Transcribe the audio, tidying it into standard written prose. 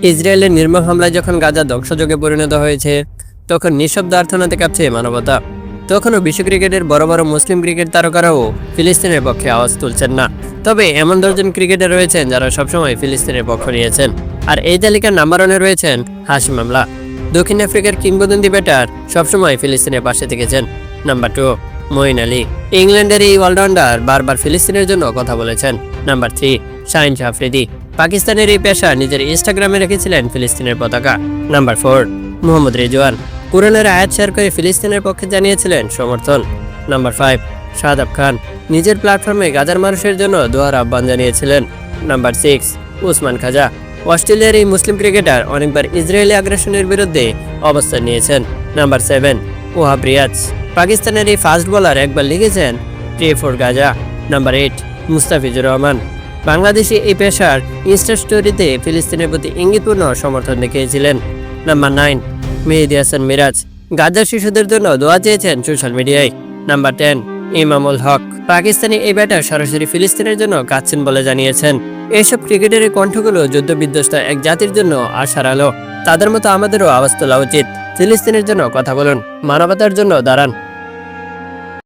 ইসরায়েলের নির্মম হামলায় যখন গাজা ধ্বংসযজ্ঞে পরিণত হয়েছে, তখন নিঃশব্দ আর্তনাদে কাঁপছে মানবতা। তখনও বিশ্ব ক্রিকেটের বড় বড় মুসলিম ক্রিকেট তারকারাও ফিলিস্তিনের পক্ষে আওয়াজ তুলছেন না। তবে এমন 10 জন ক্রিকেটার রয়েছেন যারা সবসময় ফিলিস্তিনের পক্ষ নিয়েছেন। আর এই তালিকার নাম্বার 1-এ রয়েছেন হাশিম আমলা। দক্ষিণ আফ্রিকার কিংবদন্তি ব্যাটার সবসময় ফিলিস্তিনের পাশে থেকেছেন। নাম্বার 2, মঈন আলী। ইংল্যান্ডের এই অলরাউন্ডার বারবার ফিলিস্তিনের জন্য কথা বলেছেন। নাম্বার 3, শাহিন আফ্রিদি। পাকিস্তানের এই পেশা নিজের ইনস্টাগ্রামে রেখেছিলেন ফিলিস্তিনের পতাকা। নাম্বার 4, মোহাম্মদ রিজওয়ান। কুরআনের আয়াত শেয়ার করে ফিলিস্তিনের পক্ষে জানিয়েছিলেন সমর্থন। নাম্বার 5, শাহাদাব খান। নিজের প্ল্যাটফর্মে গাজার মানুষের জন্য দোয়ার আহ্বান জানিয়েছিলেন। নাম্বার 6, উসমান খাজা। অস্ট্রেলিয়ার এই মুসলিম ক্রিকেটার অনেকবার ইসরায়েলি আগ্রাসনের বিরুদ্ধে অবস্থান নিয়েছেন। নাম্বার 7, ওয়াহাব রিয়াজ। পাকিস্তানের এই ফাস্ট বোলার একবার লিখেছেন pray for Gaza. Number 8, Mustafizur Rahman. Bangladeshi এই পেশার ইনস্টা স্টোরিতে ফিলিস্তিনের প্রতি ইঙ্গিতপূর্ণ সমর্থন দেখিয়েছিলেন। নাম্বার 9, মেহেদী হাসান মিরাজ। গাজার শিশুদের জন্য দোয়া চেয়েছেন সোশ্যাল মিডিয়ায়। নাম্বার 10, ইমামুল হক। পাকিস্তানি এই ব্যাটার সরাসরি ফিলিস্তিনের জন্য কাঁদছেন বলে জানিয়েছেন। এইসব ক্রিকেটারের কণ্ঠগুলো যুদ্ধবিধ্বস্ত এক জাতির জন্য আশার আলো। তাদের মতো আমাদেরও আওয়াজ তোলা উচিত। ফিলিস্তিনের জন্য কথা বলুন, মানবতার জন্য দাঁড়ান।